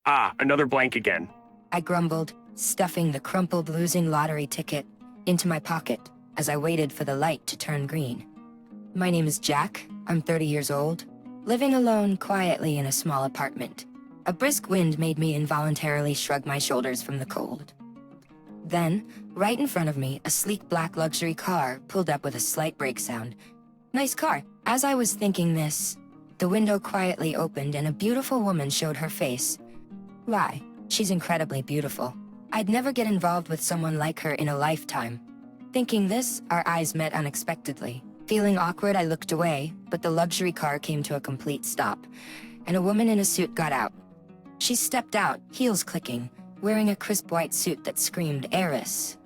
Ah, another blank again. I grumbled, stuffing the crumpled losing lottery ticket into my pocket as I waited for the light to turn green. My name is Jack. I'm 30 years old, living alone quietly in a small apartment. A brisk wind made me involuntarily shrug my shoulders from the cold. Then, right in front of me, a sleek black luxury car pulled up with a slight brake sound. Nice car. As I was thinking this, the window quietly opened and a beautiful woman showed her face. Why, she's incredibly beautiful. I'd never get involved with someone like her in a lifetime. Thinking this, our eyes met unexpectedly. Feeling awkward, I looked away, but the luxury car came to a complete stop, and a woman in a suit got out. She stepped out, heels clicking, wearing a crisp white suit that screamed heiress.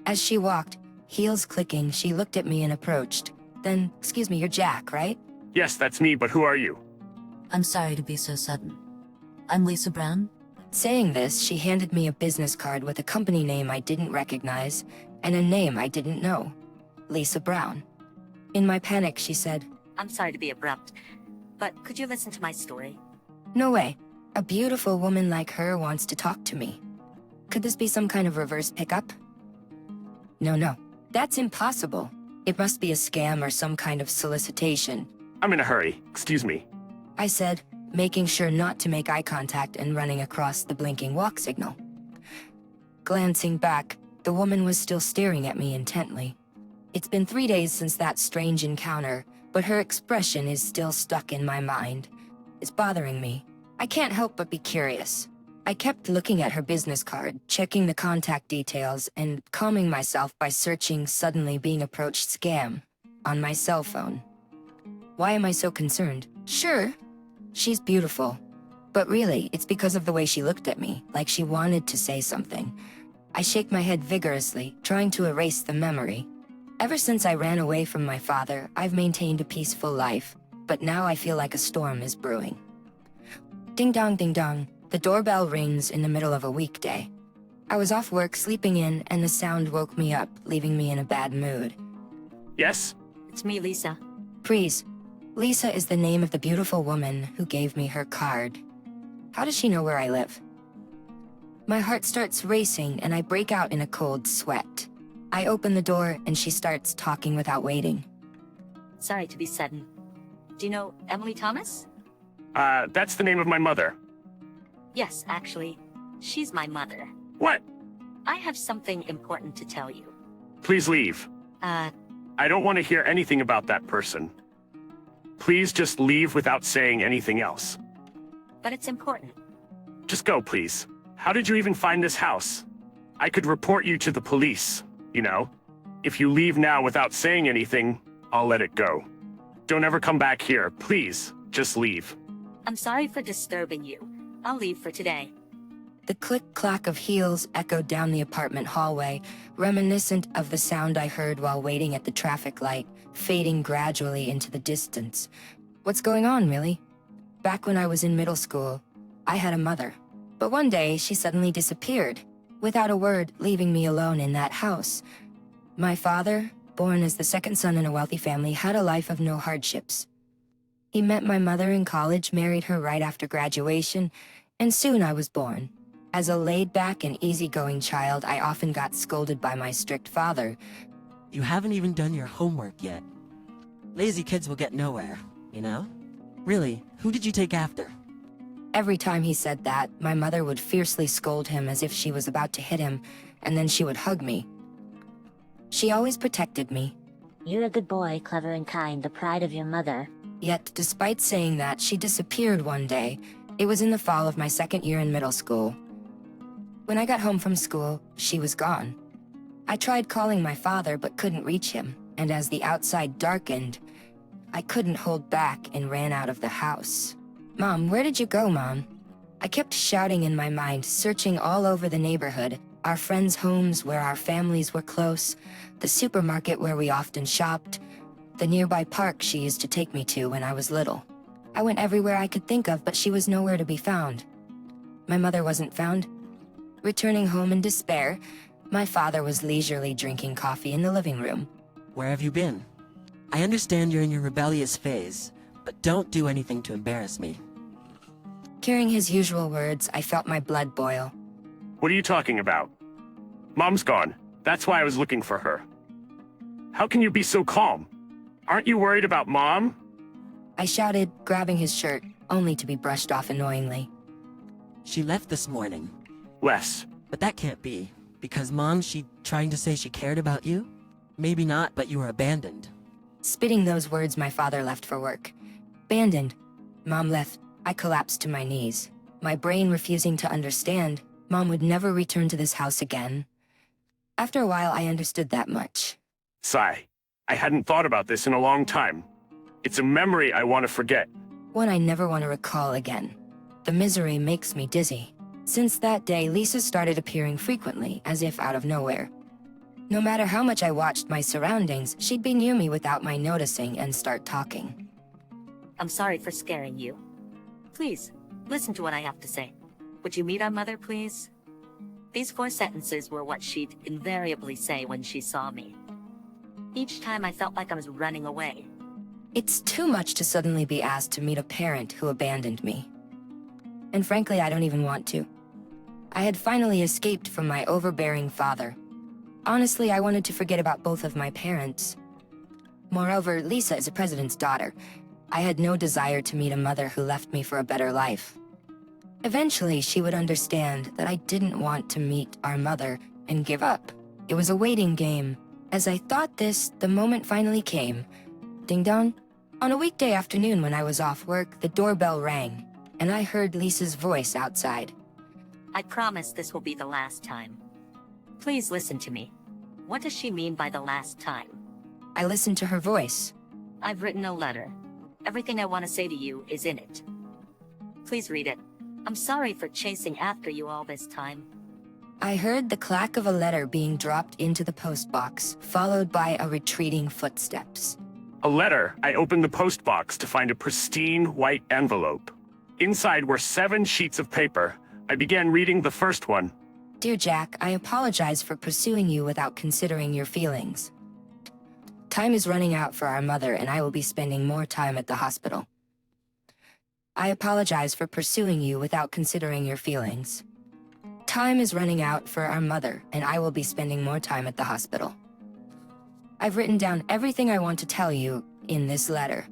As she walked, heels clicking, she looked at me and approached. Then, excuse me, you're Jack, right? Yes, that's me, but who are you? I'm sorry to be so sudden. I'm Lisa Brown. Saying this, she handed me a business card with a company name I didn't recognize, and a name I didn't know. Lisa Brown. In my panic, she said, I'm sorry to be abrupt, but could you listen to my story? "No way. A beautiful woman like her wants to talk to me. Could this be some kind of reverse pickup?" No. That's impossible. It must be a scam or some kind of solicitation, I'm in a hurry. Excuse me. I said, making sure not to make eye contact and running across the blinking walk signal. Glancing back, the woman was still staring at me intently. It's been 3 days since that strange encounter, but her expression is still stuck in my mind. It's bothering me. I can't help but be curious. I kept looking at her business card, checking the contact details, and calming myself by searching "suddenly being approached scam" on my cell phone. Why am I so concerned? Sure, she's beautiful. But really, it's because of the way she looked at me, like she wanted to say something. I shake my head vigorously, trying to erase the memory. Ever since I ran away from my father, I've maintained a peaceful life, but now I feel like a storm is brewing. Ding dong, ding dong. The doorbell rings in the middle of a weekday. I was off work sleeping in, and the sound woke me up, leaving me in a bad mood. Yes? It's me, Lisa. Please. Lisa is the name of the beautiful woman who gave me her card. How does she know where I live? My heart starts racing, and I break out in a cold sweat. I open the door, and she starts talking without waiting. Sorry to be sudden. Do you know Emily Thomas? That's the name of my mother. Yes, actually, she's my mother. What? I have something important to tell you. Please leave. I don't want to hear anything about that person. Please just leave without saying anything else. But it's important. Just go, please. How did you even find this house? I could report you to the police, you know? If you leave now without saying anything, I'll let it go. Don't ever come back here, please. Just leave. I'm sorry for disturbing you. I'll leave for today. The click-clack of heels echoed down the apartment hallway, reminiscent of the sound I heard while waiting at the traffic light, fading gradually into the distance. What's going on, really? Back when I was in middle school, I had a mother. But one day, she suddenly disappeared, without a word, leaving me alone in that house. My father, born as the second son in a wealthy family, had a life of no hardships. He met my mother in college, married her right after graduation, and soon I was born. As a laid-back and easygoing child, I often got scolded by my strict father. You haven't even done your homework yet. Lazy kids will get nowhere, you know? Really, who did you take after? Every time he said that, my mother would fiercely scold him as if she was about to hit him, and then she would hug me. She always protected me. You're a good boy, clever and kind, the pride of your mother. Yet, despite saying that, she disappeared one day. It was in the fall of my second year in middle school. When I got home from school, she was gone. I tried calling my father but couldn't reach him, and as the outside darkened, I couldn't hold back and ran out of the house. "Mom, where did you go, Mom?" I kept shouting in my mind, searching all over the neighborhood, our friends' homes where our families were close, the supermarket where we often shopped, the nearby park she used to take me to when I was little. I went everywhere I could think of, but she was nowhere to be found. My mother wasn't found. Returning home in despair, my father was leisurely drinking coffee in the living room. Where have you been? I understand you're in your rebellious phase, but don't do anything to embarrass me. Hearing his usual words, I felt my blood boil. What are you talking about? Mom's gone. That's why I was looking for her. How can you be so calm? Aren't you worried about Mom? I shouted, grabbing his shirt, only to be brushed off annoyingly. She left this morning. Wes, But that can't be. Because Mom, she trying to say she cared about you? Maybe not, but you were abandoned. Spitting those words, my father left for work. Abandoned. Mom left. I collapsed to my knees. My brain refusing to understand. Mom would never return to this house again. After a while, I understood that much. sigh. I hadn't thought about this in a long time. It's a memory I want to forget. One I never want to recall again. The misery makes me dizzy. Since that day, Lisa started appearing frequently, as if out of nowhere. No matter how much I watched my surroundings, she'd be near me without my noticing and start talking. I'm sorry for scaring you. Please, listen to what I have to say. Would you meet our mother, please? These 4 sentences were what she'd invariably say when she saw me. Each time I felt like I was running away. It's too much to suddenly be asked to meet a parent who abandoned me. And frankly, I don't even want to. I had finally escaped from my overbearing father. Honestly, I wanted to forget about both of my parents. Moreover, Lisa is a president's daughter. I had no desire to meet a mother who left me for a better life. Eventually, she would understand that I didn't want to meet our mother and give up. It was a waiting game. As I thought this, the moment finally came. Ding dong. On a weekday afternoon when I was off work, the doorbell rang, and I heard Lisa's voice outside. I promise this will be the last time. Please listen to me. What does she mean by the last time? I listened to her voice. I've written a letter. Everything I want to say to you is in it. Please read it. I'm sorry for chasing after you all this time. I heard the clack of a letter being dropped into the postbox, followed by a retreating footsteps. A letter. I opened the post box to find a pristine white envelope. Inside were 7 sheets of paper. I began reading the first one. Dear Jack, I apologize for pursuing you without considering your feelings. Time is running out for our mother, and I will be spending more time at the hospital. I apologize for pursuing you without considering your feelings. Time is running out for our mother, and I will be spending more time at the hospital. I've written down everything I want to tell you in this letter.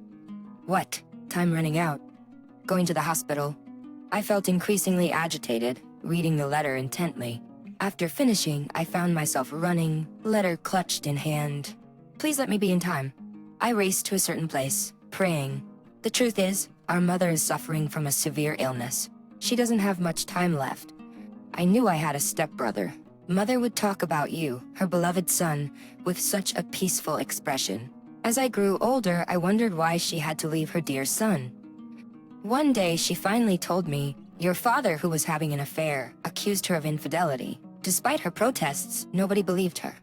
What? Time running out? Going to the hospital? I felt increasingly agitated, reading the letter intently. After finishing, I found myself running, letter clutched in hand. Please let me be in time. I raced to a certain place, praying. The truth is, our mother is suffering from a severe illness. She doesn't have much time left. I knew I had a stepbrother. Mother would talk about you, her beloved son, with such a peaceful expression. As I grew older, I wondered why she had to leave her dear son. One day, she finally told me, your father, who was having an affair, accused her of infidelity. Despite her protests, nobody believed her.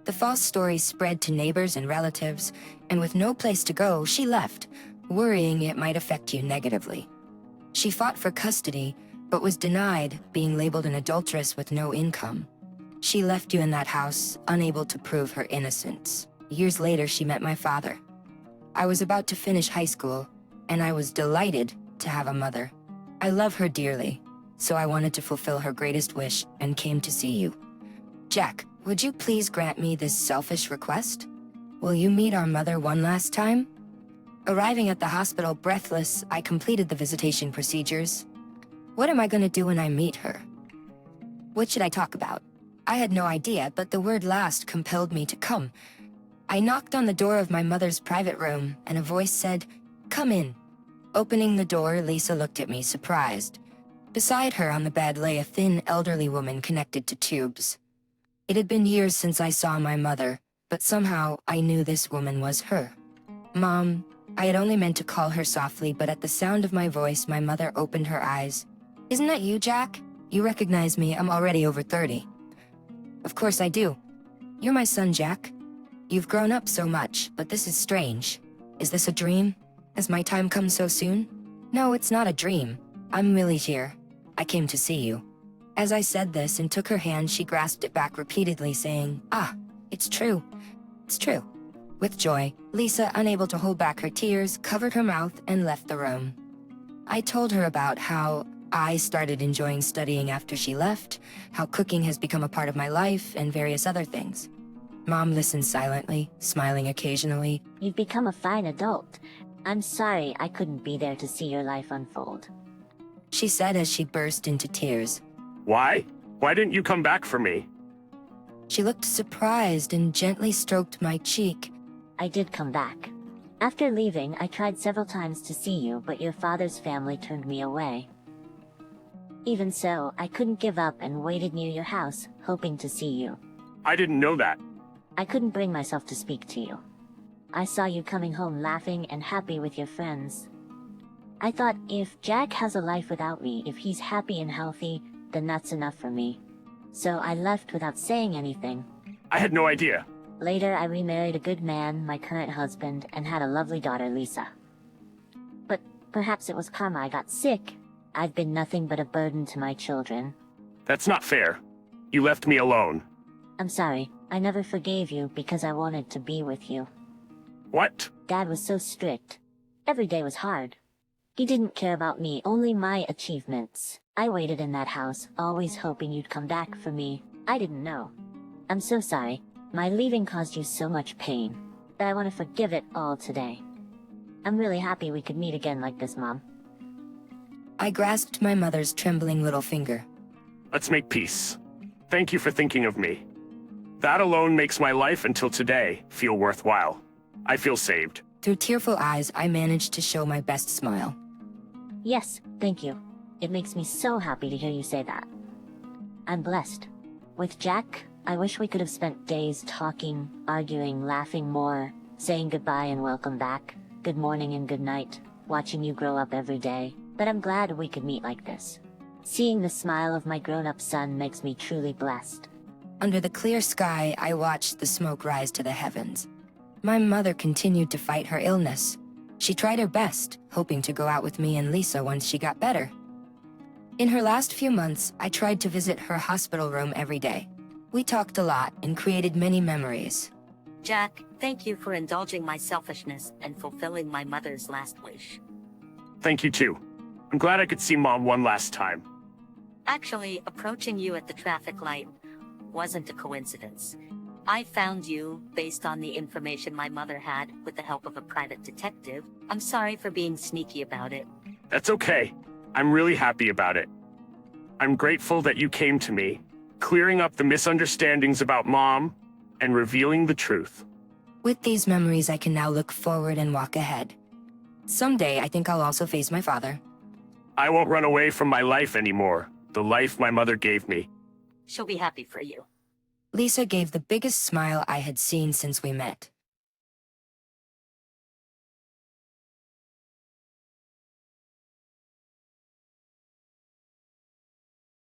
The false story spread to neighbors and relatives, and with no place to go, she left, worrying it might affect you negatively. She fought for custody, but was denied, being labeled an adulteress with no income. She left you in that house, unable to prove her innocence. Years later, she met my father. I was about to finish high school, and I was delighted to have a mother. I love her dearly, so I wanted to fulfill her greatest wish and came to see you. Jack, would you please grant me this selfish request? Will you meet our mother one last time? Arriving at the hospital breathless, I completed the visitation procedures. What am I going to do when I meet her? What should I talk about? I had no idea, but the word last compelled me to come. I knocked on the door of my mother's private room, and a voice said, "Come in." Opening the door, Lisa looked at me, surprised. Beside her on the bed lay a thin, elderly woman connected to tubes. It had been years since I saw my mother, but somehow I knew this woman was her. Mom, I had only meant to call her softly, but at the sound of my voice, my mother opened her eyes. Isn't that you, Jack? You recognize me, I'm already over 30. Of course I do. You're my son, Jack. You've grown up so much, but this is strange. Is this a dream? Has my time come so soon? No, it's not a dream. I'm really here. I came to see you. As I said this and took her hand, she grasped it back repeatedly, saying, "Ah, it's true. It's true." With joy, Lisa, unable to hold back her tears, covered her mouth and left the room. I told her about how I started enjoying studying after she left, how cooking has become a part of my life, and various other things. Mom listened silently, smiling occasionally. You've become a fine adult. I'm sorry I couldn't be there to see your life unfold. She said as she burst into tears. Why? Why didn't you come back for me? She looked surprised and gently stroked my cheek. I did come back. After leaving, I tried several times to see you, but your father's family turned me away. Even so, I couldn't give up and waited near your house, hoping to see you. I didn't know that. I couldn't bring myself to speak to you. I saw you coming home laughing and happy with your friends. I thought, if Jack has a life without me, if he's happy and healthy, then that's enough for me. So I left without saying anything. I had no idea. Later, I remarried a good man, my current husband, and had a lovely daughter, Lisa. But perhaps it was karma. I got sick. I've been nothing but a burden to my children. That's not fair. You left me alone. I'm sorry. I never forgave you because I wanted to be with you. What? Dad was so strict. Every day was hard. He didn't care about me, only my achievements. I waited in that house, always hoping you'd come back for me. I didn't know. I'm so sorry. My leaving caused you so much pain. But I want to forgive it all today. I'm really happy we could meet again like this, Mom. I grasped my mother's trembling little finger. Let's make peace. Thank you for thinking of me. That alone makes my life until today feel worthwhile. I feel saved. Through tearful eyes, I managed to show my best smile. Yes, thank you. It makes me so happy to hear you say that. I'm blessed. With Jack, I wish we could have spent days talking, arguing, laughing more, saying goodbye and welcome back, good morning and good night, watching you grow up every day. But I'm glad we could meet like this. Seeing the smile of my grown-up son makes me truly blessed. Under the clear sky, I watched the smoke rise to the heavens. My mother continued to fight her illness. She tried her best, hoping to go out with me and Lisa once she got better. In her last few months, I tried to visit her hospital room every day. We talked a lot and created many memories. Jack, thank you for indulging my selfishness and fulfilling my mother's last wish. Thank you too. I'm glad I could see Mom one last time. Actually, approaching you at the traffic light wasn't a coincidence. I found you based on the information my mother had with the help of a private detective. I'm sorry for being sneaky about it. That's okay. I'm really happy about it. I'm grateful that you came to me, clearing up the misunderstandings about Mom and revealing the truth. With these memories, I can now look forward and walk ahead. Someday, I think I'll also face my father. I won't run away from my life anymore, the life my mother gave me. She'll be happy for you. Lisa gave the biggest smile I had seen since we met.